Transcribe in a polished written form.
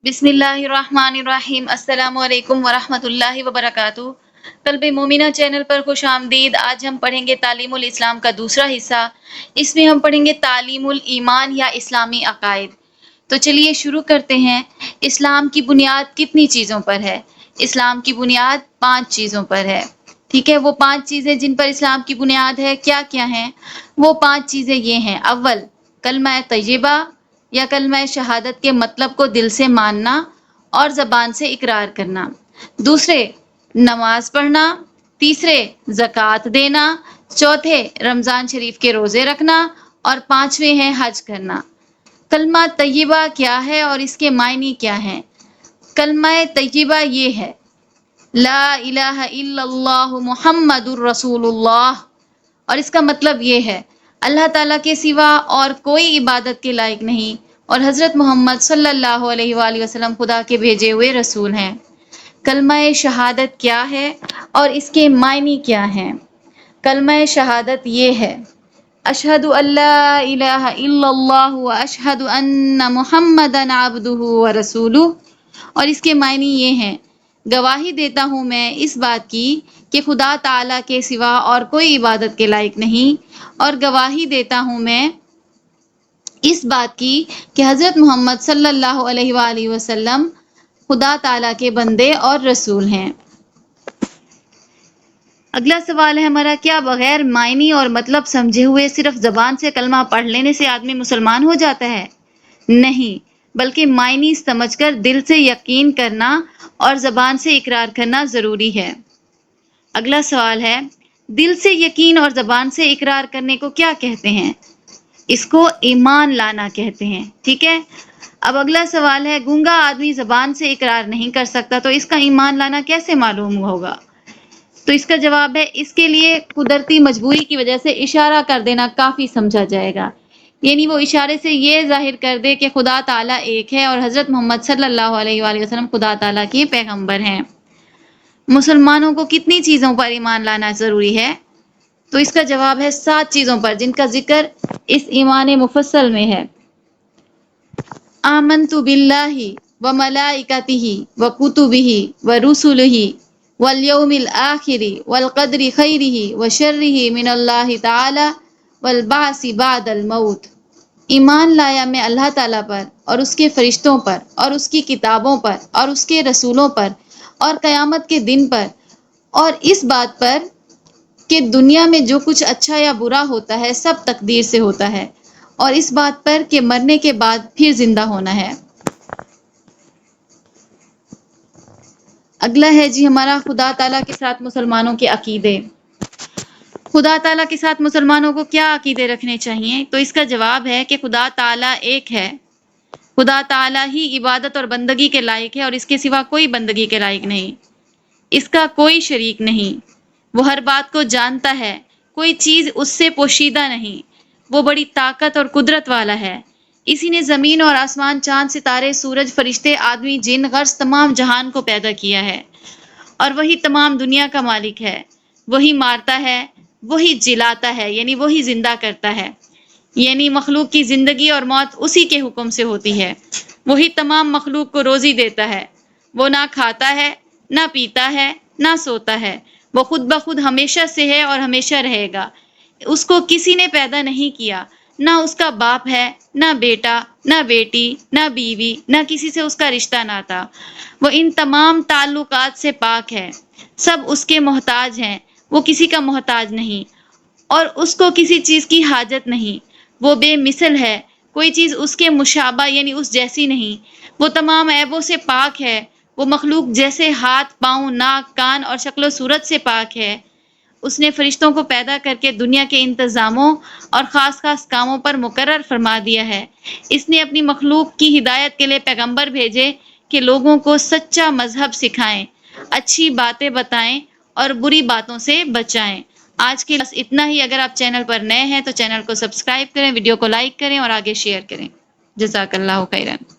बिस्मिल्लाहिर्रहमानिर्रहीम। अस्सलामु अलैकुम वरहमतुल्लाहि वबरकातुहू। क़ल्ब मोमिना चैनल पर खुश आमदीद। आज हम पढ़ेंगे तालीमुल इस्लाम का दूसरा हिस्सा। इसमें हम पढ़ेंगे तालीमुल ईमान या इस्लामी अकायद। तो चलिए शुरू करते हैं। इस्लाम की बुनियाद कितनी चीज़ों पर है? इस्लाम की बुनियाद 5 चीज़ों पर है। ठीक है, वो 5 चीज़ें जिन पर इस्लाम की बुनियाद है क्या क्या हैं? वो 5 चीज़ें ये हैं। अव्वल, कलमा तय्यबा या कलमा शहादत के मतलब को दिल से मानना और ज़बान से इकरार करना। दूसरे, नमाज पढ़ना। तीसरे, ज़कात देना। चौथे, रमज़ान शरीफ के रोज़े रखना। और पांचवें हैं हज करना। कलमा तय्यबा क्या है और इसके मायने क्या हैं? कलमा तय्यबा ये है, ला इलाहा इल्लल्लाहु मुहम्मदुर रसूलुल्लाह। और इसका मतलब ये है, अल्लाह ताला के सिवा और कोई इबादत के लायक नहीं और हज़रत मोहम्मद सल्लल्लाहु अलैहि वसल्लम खुदा के भेजे हुए रसूल हैं। कलमा शहादत क्या है और इसके मायने क्या हैं? कलमा शहादत ये है, अशहदु अल्ला इलाहा इल्लल्लाहु व अशहदु अन्ना मुहम्मदन अब्दुहु व रसूलुहु। और इसके मायने ये हैं, गवाही देता हूँ मैं इस बात की कि खुदा ताला के सिवा और कोई इबादत के लायक नहीं, और गवाही देता हूँ मैं इस बात की कि हज़रत मोहम्मद सल्लल्लाहु अलैहि वसल्लम खुदा ताला के बंदे और रसूल हैं। अगला सवाल है हमारा, क्या बगैर मायने और मतलब समझे हुए सिर्फ ज़बान से कलमा पढ़ लेने से आदमी मुसलमान हो जाता है? नहीं, बल्कि मायने समझकर दिल से यकीन करना और ज़बान से इकरार करना ज़रूरी है। अगला सवाल है, दिल से यकीन और ज़बान से इकरार करने को क्या कहते हैं? इसको ईमान लाना कहते हैं। ठीक है, अब अगला सवाल है, गूंगा आदमी ज़बान से इकरार नहीं कर सकता तो इसका ईमान लाना कैसे मालूम होगा? तो इसका जवाब है, इसके लिए कुदरती मजबूरी की वजह से इशारा कर देना काफ़ी समझा जाएगा। यानी वो इशारे से ये जाहिर कर दे कि खुदा ताला एक है और हज़रत मोहम्मद सल्लल्लाहु अलैहि वसल्लम खुदा ताला के पैगंबर हैं। मुसलमानों को कितनी चीज़ों पर ईमान लाना ज़रूरी है? तो इसका जवाब है 7 चीज़ों पर, जिनका जिक्र इस ईमान मुफस्सल में है। आमन्तु बिल्लाहि व मलाइकतिहि व कुतुबिहि व रुसुलिहि वल यौमिल आखिरि वल क़द्रि खैरिहि व शर्रिहि मिनल्लाहि ताला वल बासी बादल मौत। ईमान लाया मैं अल्लाह ताला पर और उसके फरिश्तों पर और उसकी किताबों पर और उसके रसूलों पर और क़यामत के दिन पर और इस बात पर कि दुनिया में जो कुछ अच्छा या बुरा होता है सब तकदीर से होता है, और इस बात पर कि मरने के बाद फिर जिंदा होना है। अगला है जी हमारा, खुदा ताला के साथ मुसलमानों के अकीदे। खुदा ताला के साथ मुसलमानों को क्या अकीदे रखने चाहिए? तो इसका जवाब है कि खुदा ताला एक है। खुदा ताला ही इबादत और बंदगी के लायक है और इसके सिवा कोई बंदगी के लायक नहीं। इसका कोई शरीक नहीं। वो हर बात को जानता है, कोई चीज़ उससे पोशीदा नहीं। वो बड़ी ताकत और कुदरत वाला है। इसी ने ज़मीन और आसमान, चांद, सितारे, सूरज, फरिश्ते, आदमी, जिन, गर्ज तमाम जहान को पैदा किया है और वही तमाम दुनिया का मालिक है। वही मारता है, वही जिलाता है, यानी वही जिंदा करता है। यानी मखलूक की ज़िंदगी और मौत उसी के हुक्म से होती है। वही तमाम मखलूक को रोज़ी देता है। वो ना खाता है, ना पीता है, ना सोता है। वो खुद ब खुद हमेशा से है और हमेशा रहेगा। उसको किसी ने पैदा नहीं किया, ना उसका बाप है, ना बेटा, ना बेटी, ना बीवी, ना किसी से उसका रिश्ता नाता। वो इन तमाम ताल्लुकात से पाक है। सब उसके मोहताज हैं, वो किसी का मोहताज नहीं और उसको किसी चीज़ की हाजत नहीं। वो बेमिसल है, कोई चीज़ उसके मुशाबा यानी उस जैसी नहीं। वो तमाम ऐबों से पाक है। वो मखलूक जैसे हाथ, पाँव, नाक, कान और शक्ल सूरत से पाक है। उसने फरिश्तों को पैदा करके दुनिया के इंतज़ामों और ख़ास ख़ास कामों पर मुकर्रर फरमा दिया है। इसने अपनी मखलूक की हिदायत के लिए पैगंबर भेजे कि लोगों को सच्चा मजहब सिखाएं, अच्छी बातें बताएं और बुरी बातों से बचाएं। आज के बस इतना ही। अगर आप चैनल पर नए हैं तो चैनल को सब्सक्राइब करें, वीडियो को लाइक करें और आगे शेयर करें। जज़ाकल्लाहु खैरन।